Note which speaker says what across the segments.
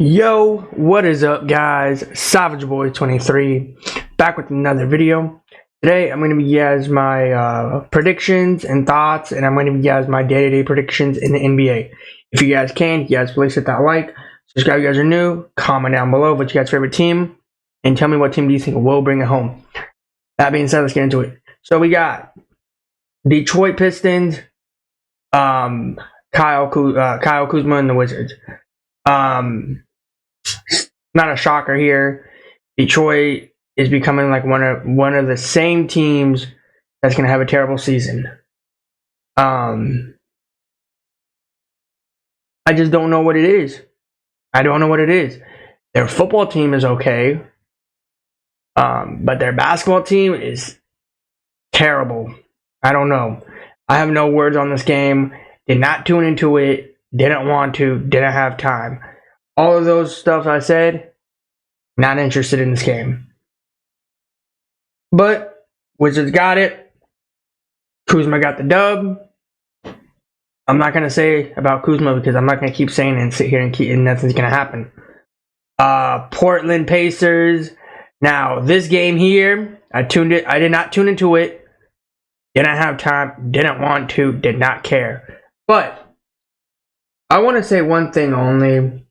Speaker 1: Yo, what is up, guys? Savage Boy 23 back with another video. Today I'm going to be guys my predictions and thoughts, and I'm going to be guys my day-to-day predictions in the NBA. If you guys can, you guys please hit that like, subscribe if you guys are new, comment down below what's your guys' favorite team, and tell me what team do you think will bring it home. That being said, let's get into it. So we got Detroit Pistons, Kyle Kuzma and the Wizards. Not a shocker here. Detroit is becoming like one of the same teams that's going to have a terrible season. I just don't know what it is. I don't know what it is. Their football team is okay, but their basketball team is terrible. I don't know. I have no words on this game. Did not tune into it. Didn't want to. Didn't have time. All of those stuff I said, not interested in this game. But Wizards got it. Kuzma got the dub. I'm not going to say about Kuzma because I'm not going to keep saying it and sit here and nothing's going to happen. Portland Pacers. Now, this game here, I did not tune into it. Didn't have time. Didn't want to. Did not care. But I want to say one thing only.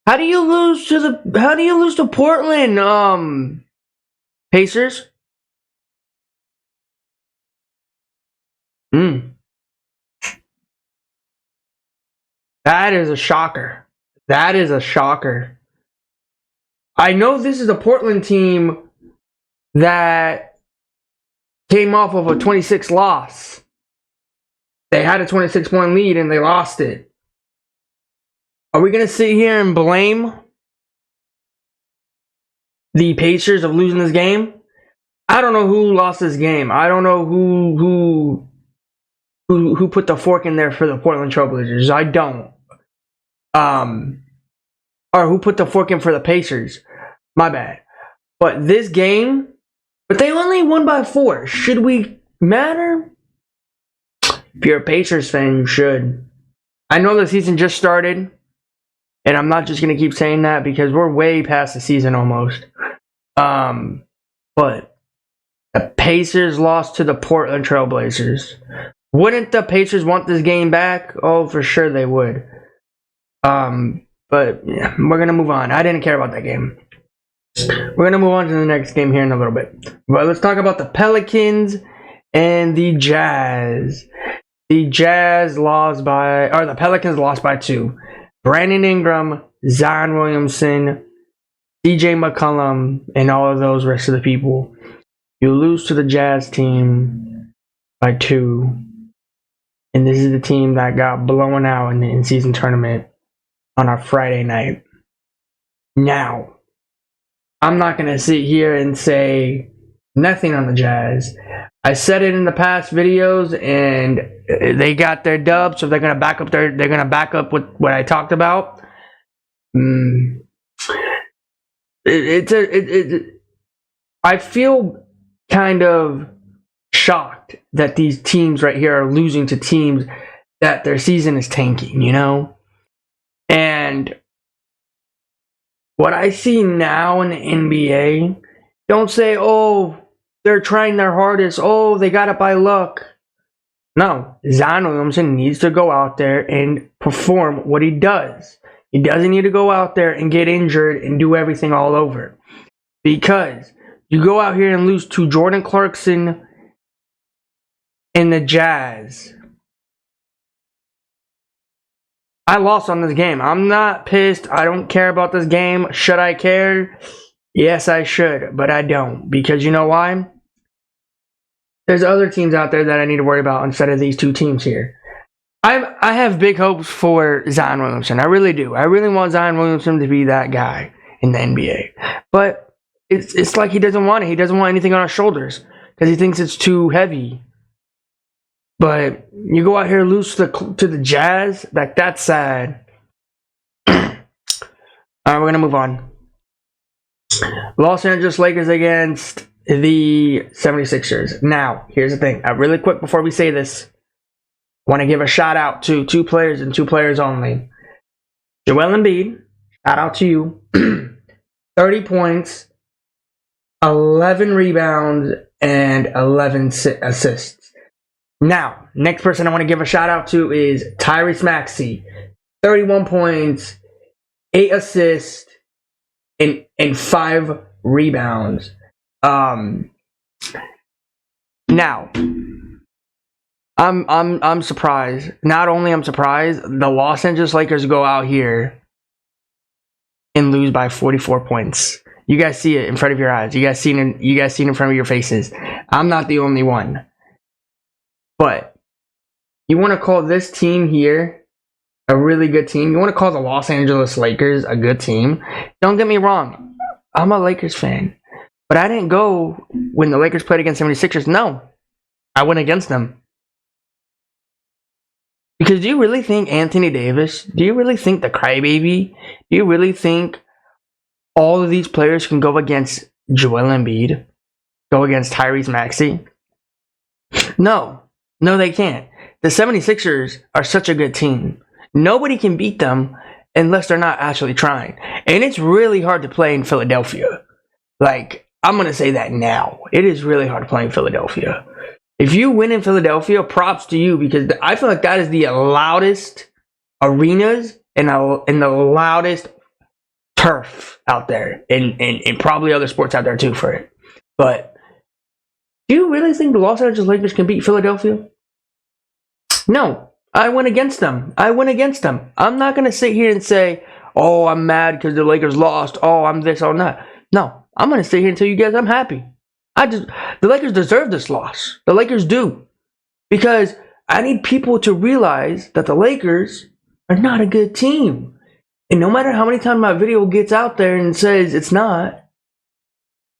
Speaker 1: How do you lose to Portland Pacers? That is a shocker. That is a shocker. I know this is a Portland team that came off of a 26 loss. They had a 26-point lead and they lost it. Are we going to sit here and blame the Pacers of losing this game? I don't know who lost this game. I don't know who put the fork in there for the Portland Trailblazers. I don't. Or who put the fork in for the Pacers. My bad. But this game, but they only won by 4. Should we matter? If you're a Pacers fan, you should. I know the season just started. And I'm not just going to keep saying that because we're way past the season almost. But the Pacers lost to the Portland Trailblazers. Wouldn't the Pacers want this game back? Oh, for sure they would. But yeah, we're going to move on. I didn't care about that game. We're going to move on to the next game here in a little bit. But let's talk about the Pelicans and the Jazz. The Pelicans lost by 2. Brandon Ingram, Zion Williamson, CJ McCollum, and all of those rest of the people. You lose to the Jazz team by 2. And this is the team that got blown out in the in-season tournament on a Friday night. Now, I'm not going to sit here and say nothing on the Jazz. I said it in the past videos, and they got their dub, so they're gonna back up with what I talked about. I feel kind of shocked that these teams right here are losing to teams that their season is tanking, you know? And what I see now in the NBA, don't say, oh, they're trying their hardest. Oh, they got it by luck. No, Zion Williamson needs to go out there and perform what he does. He doesn't need to go out there and get injured and do everything all over. Because you go out here and lose to Jordan Clarkson and the Jazz. I lost on this game. I'm not pissed. I don't care about this game. Should I care? Yes, I should, but I don't. Because you know why? There's other teams out there that I need to worry about instead of these two teams here. I have big hopes for Zion Williamson. I really do. I really want Zion Williamson to be that guy in the NBA. But it's like he doesn't want it. He doesn't want anything on his shoulders because he thinks it's too heavy. But you go out here and lose to the Jazz, like that's sad. Alright, we're going to move on. Los Angeles Lakers against the 76ers. Now, here's the thing. Really quick before we say this, I want to give a shout out to two players and two players only. Joel Embiid, shout out to you. 30 points, 11 rebounds, and 11 assists. Now, next person I want to give a shout out to is Tyrese Maxey. 31 points, 8 assists, and 5 rebounds. Now, I'm surprised. Not only I'm surprised, the Los Angeles Lakers go out here and lose by 44 points. You guys see it in front of your eyes. You guys seen it in front of your faces. I'm not the only one. But you want to call this team here a really good team? You want to call the Los Angeles Lakers a good team? Don't get me wrong. I'm a Lakers fan. But I didn't go when the Lakers played against 76ers. No. I went against them. Because do you really think Anthony Davis, do you really think the crybaby, do you really think all of these players can go against Joel Embiid, go against Tyrese Maxey? No, they can't. The 76ers are such a good team. Nobody can beat them unless they're not actually trying. And it's really hard to play in Philadelphia. Like, I'm going to say that now. It is really hard to play in Philadelphia. If you win in Philadelphia, props to you, because I feel like that is the loudest arenas and the loudest turf out there, and probably other sports out there too for it. But do you really think the Los Angeles Lakers can beat Philadelphia? No, I went against them. I'm not going to sit here and say, oh, I'm mad because the Lakers lost. Oh, I'm this or that. No, I'm going to sit here and tell you guys I'm happy. The Lakers deserve this loss. The Lakers do. Because I need people to realize that the Lakers are not a good team. And no matter how many times my video gets out there and says it's not,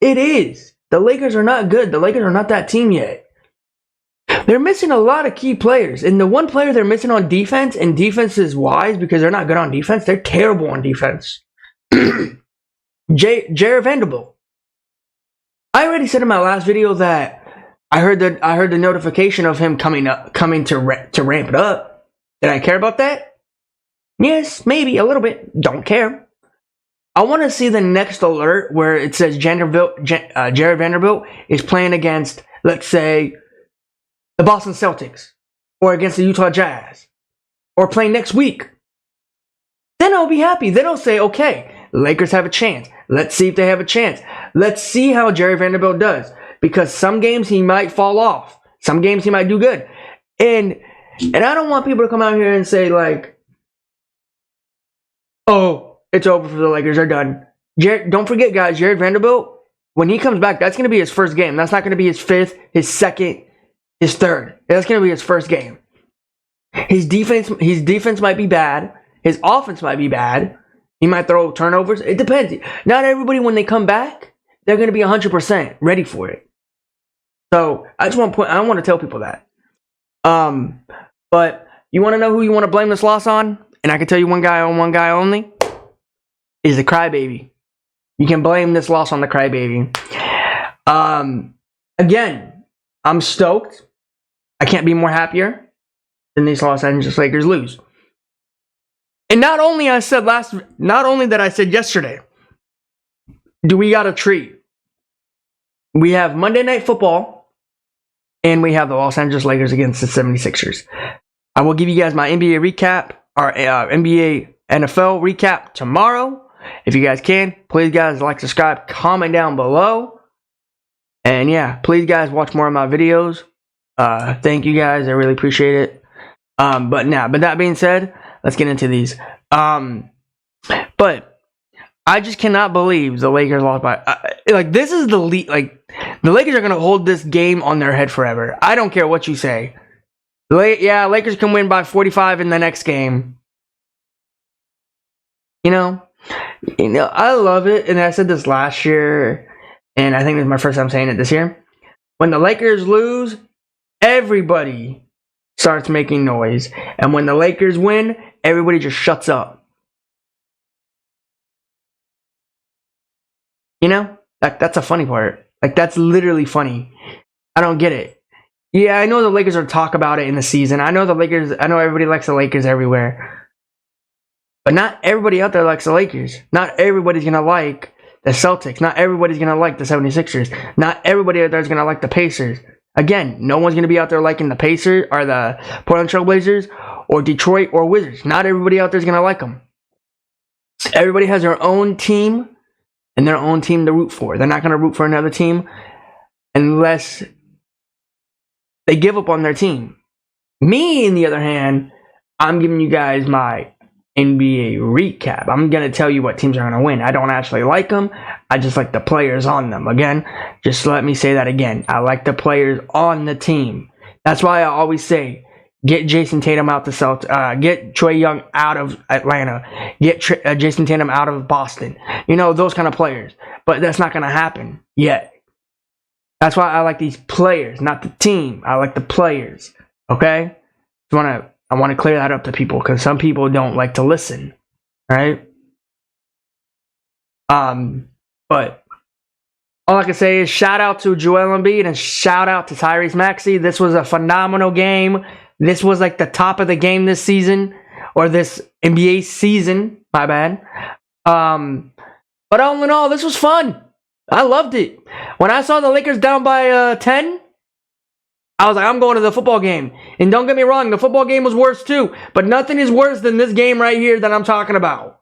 Speaker 1: it is. The Lakers are not good. The Lakers are not that team yet. They're missing a lot of key players. And the one player they're missing on defense, and defense is wise because they're not good on defense. They're terrible on defense. Jared Vanderbilt. I already said in my last video that I heard the notification of him coming to ramp it up. Did I care about that? Yes, maybe a little bit. Don't care. I want to see the next alert where it says Jared Vanderbilt is playing against, let's say, the Boston Celtics, or against the Utah Jazz, or playing next week. Then I'll be happy. Then I'll say, okay, Lakers have a chance. Let's see if they have a chance. Let's see how Jared Vanderbilt does. Because some games he might fall off. Some games he might do good. And I don't want people to come out here and say like, oh, it's over for the Lakers. They're done. Don't forget, guys, Jared Vanderbilt, when he comes back, that's going to be his first game. That's not going to be his fifth, his second, his third. That's going to be his first game. His defense might be bad. His offense might be bad. He might throw turnovers. It depends. Not everybody, when they come back, they're going to be 100% ready for it. So I want to tell people that. But you want to know who you want to blame this loss on? And I can tell you one guy only. Is the crybaby. You can blame this loss on the crybaby. Again, I'm stoked. I can't be more happier than these Los Angeles Lakers lose. And not only that I said yesterday, do we got a treat? We have Monday Night Football, and we have the Los Angeles Lakers against the 76ers. I will give you guys my NBA recap, or NBA NFL recap tomorrow. If you guys can, please guys like, subscribe, comment down below. And yeah, please guys watch more of my videos. Thank you guys, I really appreciate it. But that being said, let's get into these. But I just cannot believe the Lakers lost by this is the lead. Like, the Lakers are gonna hold this game on their head forever. I don't care what you say. Lakers can win by 45 in the next game. You know, I love it, and I said this last year, and I think this is my first time saying it this year. When the Lakers lose, everybody starts making noise, and when the Lakers win, everybody just shuts up. You know, that's a funny part. Like, that's literally funny. I don't get it. Yeah, I know the Lakers are talk about it in the season. I know everybody likes the Lakers everywhere. But not everybody out there likes the Lakers. Not everybody's going to like the Celtics. Not everybody's going to like the 76ers. Not everybody out there is going to like the Pacers. Again, no one's going to be out there liking the Pacers or the Portland Trail Blazers or Detroit or Wizards. Not everybody out there is going to like them. Everybody has their own team and their own team to root for. They're not going to root for another team unless they give up on their team. Me, on the other hand, I'm giving you guys my NBA recap. I'm going to tell you what teams are going to win. I don't actually like them. I just like the players on them. Again, just let me say that again. I like the players on the team. That's why I always say, get Jason Tatum out the Celtics. Get Trae Young out of Atlanta. Get Jason Tatum out of Boston. You know, those kind of players. But that's not going to happen yet. That's why I like these players, not the team. I like the players. Okay? I want to clear that up to people because some people don't like to listen. Right? But all I can say is shout out to Joel Embiid and shout out to Tyrese Maxey. This was a phenomenal game. This was like the top of the game this season, or this NBA season. My bad. But all in all, this was fun. I loved it. When I saw the Lakers down by 10, I was like, I'm going to the football game. And don't get me wrong, the football game was worse too. But nothing is worse than this game right here that I'm talking about.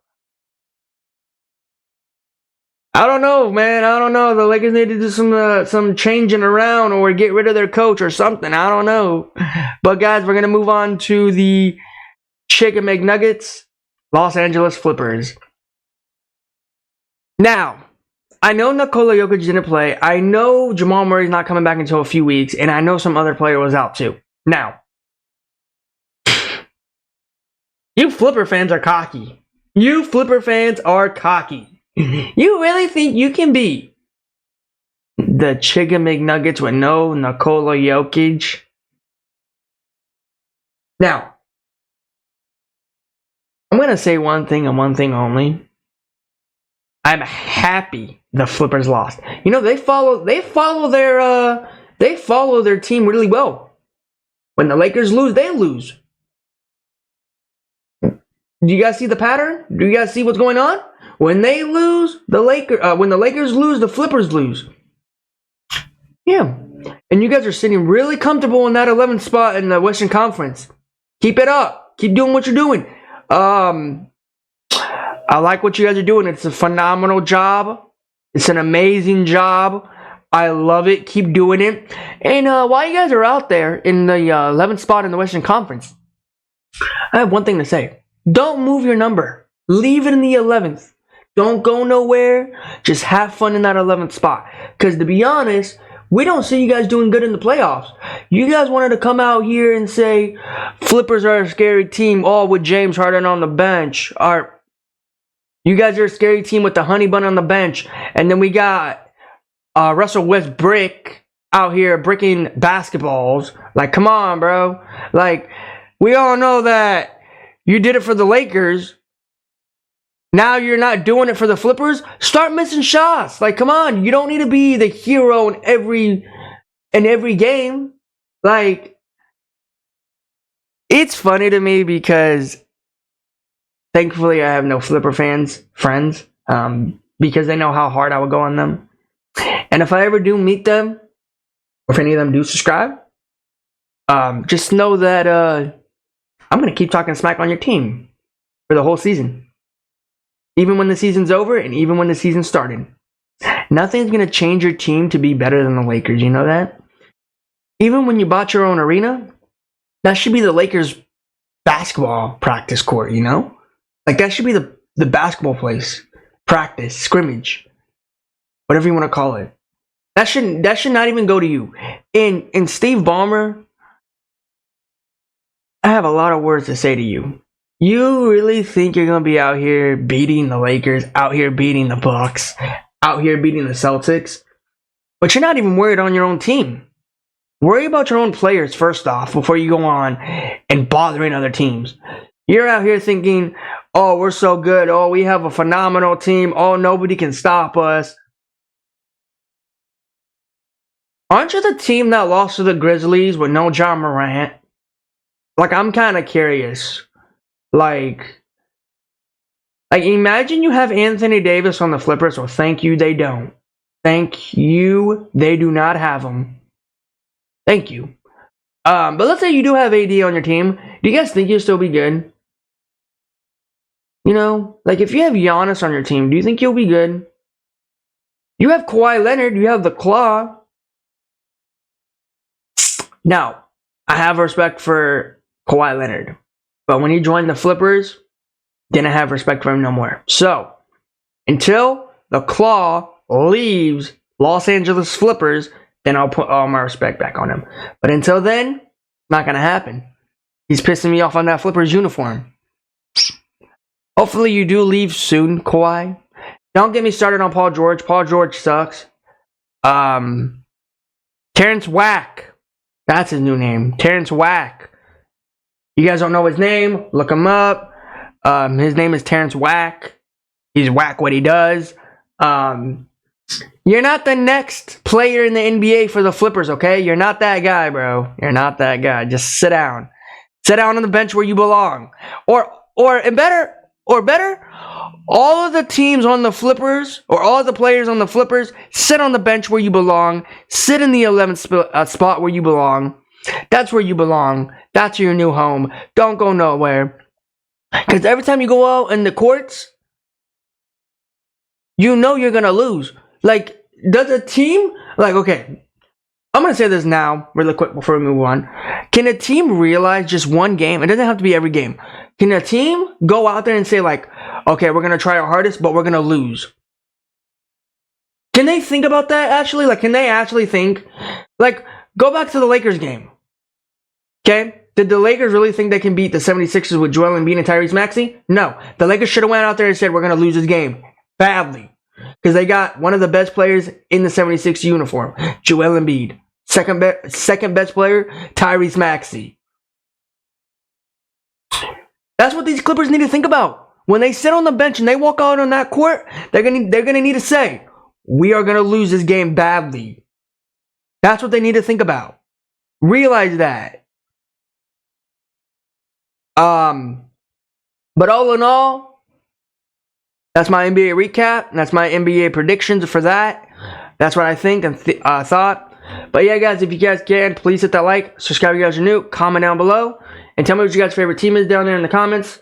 Speaker 1: I don't know, man. I don't know. The Lakers need to do some changing around or get rid of their coach or something. I don't know. But guys, we're going to move on to the Chicken McNuggets, Los Angeles Flippers. Now, I know Nikola Jokic didn't play. I know Jamal Murray's not coming back until a few weeks. And I know some other player was out too. Now, you Flipper fans are cocky. You Flipper fans are cocky. You really think you can beat the Chicken McNuggets with no Nikola Jokic? Now, I'm going to say one thing and one thing only. I'm happy the Flippers lost. You know, they follow their team really well. When the Lakers lose, they lose. Do you guys see the pattern? Do you guys see what's going on? When they lose, when the Lakers lose, the Flippers lose. Yeah. And you guys are sitting really comfortable in that 11th spot in the Western Conference. Keep it up. Keep doing what you're doing. I like what you guys are doing. It's a phenomenal job. It's an amazing job. I love it. Keep doing it. And while you guys are out there in the 11th spot in the Western Conference, I have one thing to say. Don't move your number. Leave it in the 11th. Don't go nowhere. Just have fun in that 11th spot. Because to be honest, we don't see you guys doing good in the playoffs. You guys wanted to come out here and say Flippers are a scary team, all with James Harden on the bench. You guys are a scary team with the honey bun on the bench. And then we got Russell Westbrook out here bricking basketballs. Like, come on, bro. Like, we all know that you did it for the Lakers. Now you're not doing it for the Flippers. Start missing shots. Like, come on. You don't need to be the hero in every game. Like, it's funny to me because thankfully I have no Flipper friends, because they know how hard I would go on them. And if I ever do meet them, or if any of them do subscribe, just know that I'm going to keep talking smack on your team for the whole season. Even when the season's over and even when the season started. Nothing's going to change your team to be better than the Lakers. You know that? Even when you bought your own arena, that should be the Lakers basketball practice court, you know? Like, that should be the basketball place. Practice, scrimmage, whatever you want to call it. That should not even go to you. And Steve Ballmer, I have a lot of words to say to you. You really think you're going to be out here beating the Lakers, out here beating the Bucks, out here beating the Celtics? But you're not even worried on your own team. Worry about your own players first off before you go on and bothering other teams. You're out here thinking, oh, we're so good. Oh, we have a phenomenal team. Oh, nobody can stop us. Aren't you the team that lost to the Grizzlies with no John Morant? Like, I'm kind of curious. Like, imagine you have Anthony Davis on the Clippers. So thank you, they don't. Thank you, they do not have him. Thank you. But let's say you do have AD on your team. Do you guys think you'll still be good? You know, like if you have Giannis on your team, do you think you'll be good? You have Kawhi Leonard. You have the Claw. Now, I have respect for Kawhi Leonard. But when he joined the Flippers, didn't have respect for him no more. So, until the Claw leaves Los Angeles Flippers, then I'll put all my respect back on him. But until then, not going to happen. He's pissing me off on that Flippers uniform. Hopefully you do leave soon, Kawhi. Don't get me started on Paul George. Paul George sucks. Terrence Wack. That's his new name. Terrence Wack. You guys don't know his name? Look him up. His name is Terrence Wack. He's whack what he does. You're not the next player in the NBA for the Flippers, okay? You're not that guy, bro. You're not that guy. Just sit down. Sit down on the bench where you belong. Or better, all of the teams on the Flippers, or all of the players on the Flippers, sit on the bench where you belong. Sit in the 11th spot where you belong. That's where you belong. That's your new home. Don't go nowhere. Because every time you go out in the courts, you know you're going to lose. Like, does a team, like, okay, I'm going to say this now, really quick before we move on. Can a team realize just one game? It doesn't have to be every game. Can a team go out there and say, like, okay, we're going to try our hardest, but we're going to lose? Can they think about that, actually? Like, can they actually think? Like, go back to the Lakers game. Okay? Did the Lakers really think they can beat the 76ers with Joel Embiid and Tyrese Maxey? No. The Lakers should have went out there and said, we're going to lose this game. Badly. Because they got one of the best players in the 76 uniform, Joel Embiid. Second best player, Tyrese Maxey. That's what these Clippers need to think about. When they sit on the bench and they walk out on that court, they're gonna need to say, we are gonna lose this game badly. That's what they need to think about. Realize that. But all in all, that's my NBA recap. That's my NBA predictions for that. That's what I think and thought. But yeah, guys, if you guys can, please hit that like, subscribe if you guys are new, comment down below, and tell me what your guys' favorite team is down there in the comments.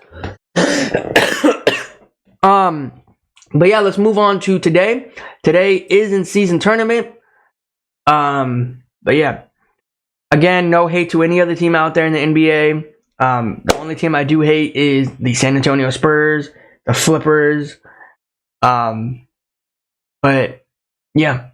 Speaker 1: But yeah, let's move on to today. Today is in season tournament. But yeah, again, no hate to any other team out there in the NBA. The only team I do hate is the San Antonio Spurs, the Flippers. But yeah.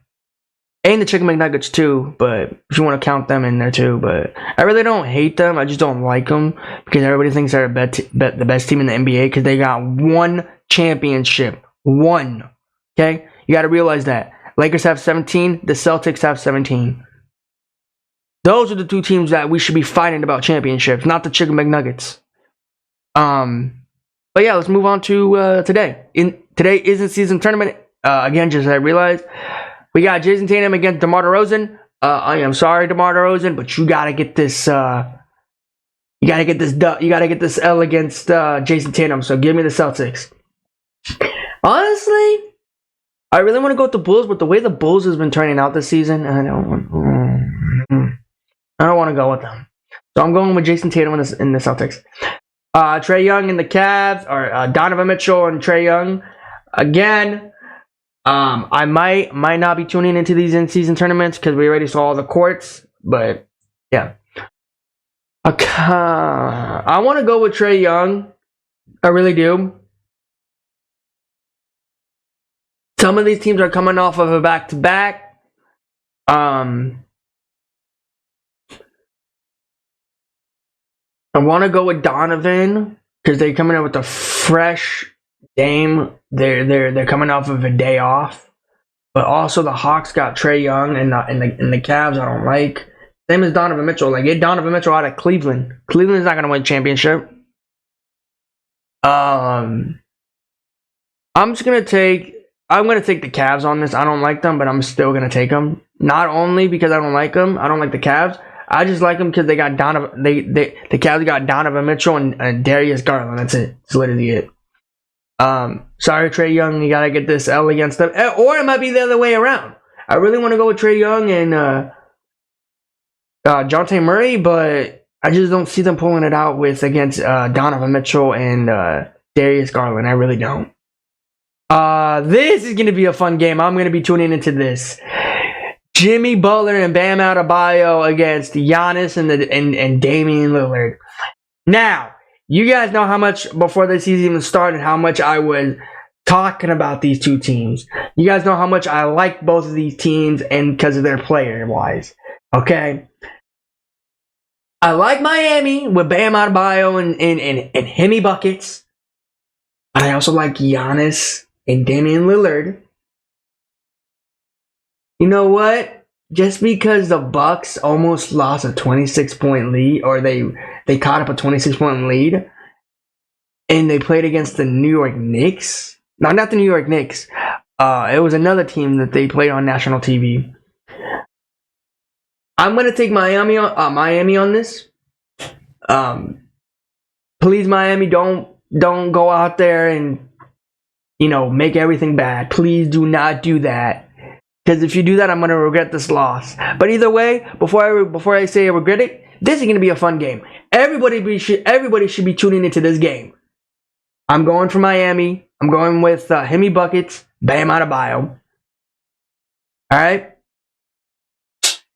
Speaker 1: And the Chicken McNuggets too, but if you want to count them in there too. But I really don't hate them. I just don't like them because everybody thinks they're the best team in the NBA because they got one championship. One. Okay? You got to realize that. Lakers have 17. The Celtics have 17. Those are the two teams that we should be fighting about championships, not the Chicken McNuggets. But yeah, let's move on to today. Today is in season tournament. Again, just as I realized. We got Jason Tatum against DeMar DeRozan. I am sorry, DeMar DeRozan, but you gotta get this. You gotta get this L against Jason Tatum. So give me the Celtics. Honestly, I really want to go with the Bulls, but the way the Bulls has been turning out this season, I don't want to go with them. So I'm going with Jason Tatum in the Celtics. Trae Young in the Cavs, or Donovan Mitchell and Trae Young again. I might not be tuning into these in-season tournaments because we already saw all the courts, but yeah. I want to go with Trae Young. I really do. Some of these teams are coming off of a back-to-back. I want to go with Donovan because they're coming out with a fresh game. They're coming off of a day off, but also the Hawks got Trae Young and the Cavs I don't like. Same as Donovan Mitchell. Like, get Donovan Mitchell out of Cleveland. Cleveland's not gonna win championship. I'm gonna take the Cavs on this. I don't like them, but I'm still gonna take them. not only because I don't like them. I don't like the Cavs. I just like them because they got Donovan. The Cavs got Donovan Mitchell and Darius Garland. That's it. That's literally it. Sorry, Trae Young, you gotta get this L against them, or it might be the other way around. I really want to go with Trae Young and Jonte Murray, but I just don't see them pulling it out against Donovan Mitchell and Darius Garland. I really don't. This is gonna be a fun game. I'm gonna be tuning into this. Jimmy Butler and Bam Adebayo against Giannis and Damian Lillard. Now, you guys know how much, before the season even started, how much I was talking about these two teams. You guys know how much I like both of these teams and because of their player-wise. Okay? I like Miami with Bam Adebayo and Hemi Buckets. But I also like Giannis and Damian Lillard. You know what? Just because the Bucks almost lost a 26-point lead, or they caught up a 26-point lead, and they played against the New York Knicks. No, not the New York Knicks. It was another team that they played on national TV. I'm gonna take Miami on this. Please, Miami, don't go out there and make everything bad. Please do not do that. Because if you do that, I'm gonna regret this loss. But either way, before I say I regret it, this is gonna be a fun game. Everybody should be tuning into this game. I'm going for Miami. I'm going with Hemi Buckets, Bam Adebayo. All right.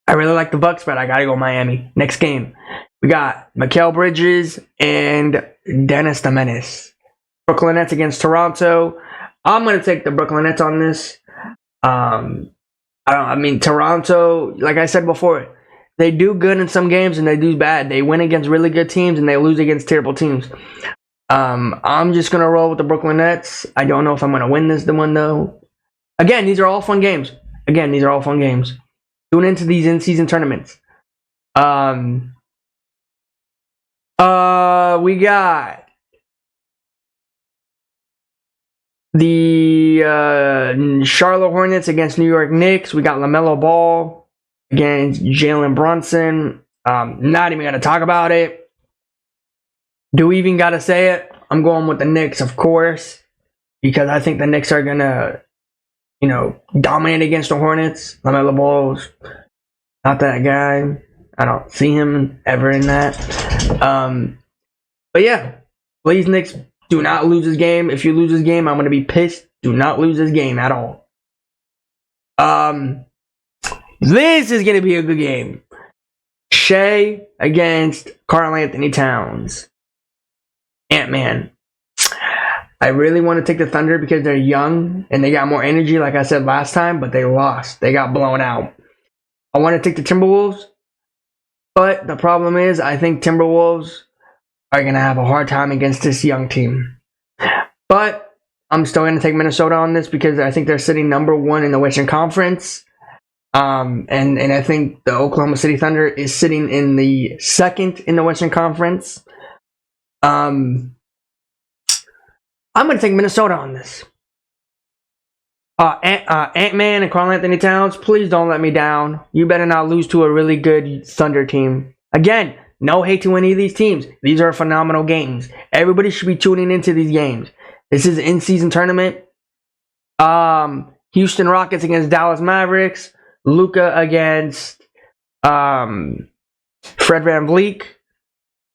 Speaker 1: I really like the Bucks, but I gotta go Miami. Next game, we got Mikal Bridges and Dennis the Menace. Brooklyn Nets against Toronto. I'm gonna take the Brooklyn Nets on this. Toronto, like I said before, they do good in some games and they do bad. They win against really good teams and they lose against terrible teams. I'm just going to roll with the Brooklyn Nets. I don't know if I'm going to win this one, though. Again, these are all fun games. Tune into these in-season tournaments. We got the Charlotte Hornets against New York Knicks. We got LaMelo Ball against Jalen Brunson. Not even going to talk about it. Do we even got to say it? I'm going with the Knicks, of course, because I think the Knicks are going to, dominate against the Hornets. LaMelo Ball's not that guy. I don't see him ever in that. But yeah, please, Knicks, do not lose this game. If you lose this game, I'm going to be pissed. Do not lose this game at all. This is going to be a good game. Shea against Karl Anthony Towns. Ant-Man. I really want to take the Thunder because they're young and they got more energy, like I said last time, but they lost. They got blown out. I want to take the Timberwolves, but the problem is I think Timberwolves are going to have a hard time against this young team. But I'm still going to take Minnesota on this because I think they're sitting number 1 in the Western Conference. And I think the Oklahoma City Thunder is sitting in the 2nd in the Western Conference. I'm going to take Minnesota on this. Ant-Man and Karl Anthony Towns, please don't let me down. You better not lose to a really good Thunder team. Again, no hate to any of these teams. These are phenomenal games. Everybody should be tuning into these games. This is an in-season tournament. Houston Rockets against Dallas Mavericks. Luka against Fred VanVleet.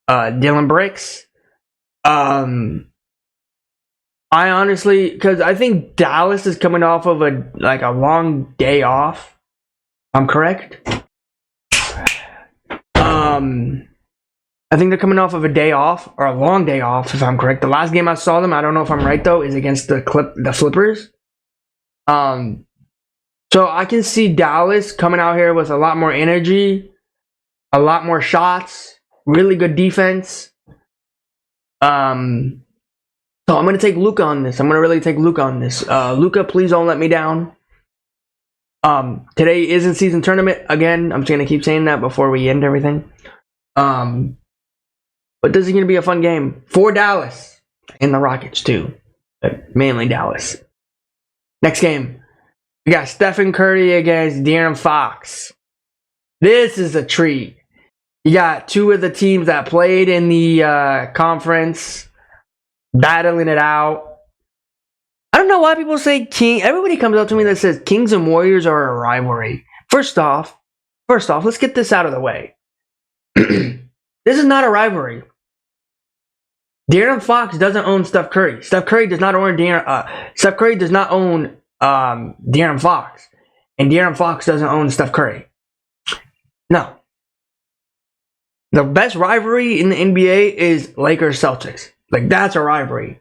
Speaker 1: Dylan Brooks. I honestly, because I think Dallas is coming off of a long day off. I'm correct. I think they're coming off of a day off, or a long day off, if I'm correct. The last game I saw them, I don't know if I'm right though, is against the Clippers. So I can see Dallas coming out here with a lot more energy, a lot more shots, really good defense. So I'm going to take Luka on this. I'm going to really take Luka on this. Luka, please don't let me down. Today is in season tournament. Again, I'm just going to keep saying that before we end everything. But this is going to be a fun game for Dallas and the Rockets too. But mainly Dallas. Next game. We got Stephen Curry against De'Aaron Fox. This is a treat. You got two of the teams that played in the conference battling it out. I don't know why people say King. Everybody comes up to me that says Kings and Warriors are a rivalry. First off, let's get this out of the way. This is not a rivalry. De'Aaron Fox doesn't own Steph Curry. Steph Curry does not own De'Aaron Fox, and De'Aaron Fox doesn't own Steph Curry. No. The best rivalry in the NBA is Lakers Celtics. Like, that's a rivalry.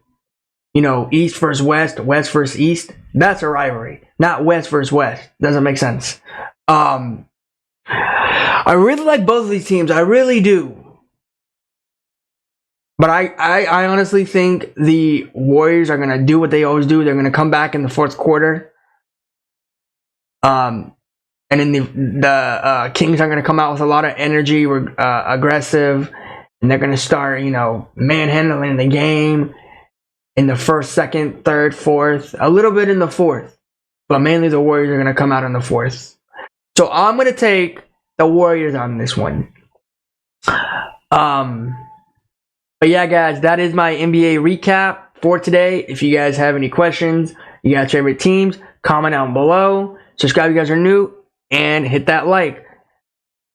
Speaker 1: You know, East versus West, West versus East. That's a rivalry. Not West versus West. Doesn't make sense. I really like both of these teams. I really do. But I honestly think the Warriors are going to do what they always do. They're going to come back in the fourth quarter. And then the Kings are going to come out with a lot of energy, aggressive, and they're going to start, manhandling the game in the first, second, third, fourth, a little bit in the fourth, but mainly the Warriors are going to come out in the fourth. So I'm going to take the Warriors on this one. But yeah, guys, that is my NBA recap for today. If you guys have any questions, you guys' favorite teams, comment down below. Subscribe if you guys are new, and hit that like.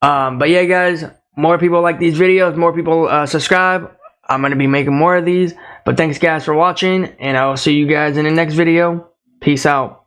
Speaker 1: But yeah, guys, more people like these videos, more people subscribe. I'm going to be making more of these. But thanks, guys, for watching, and I will see you guys in the next video. Peace out.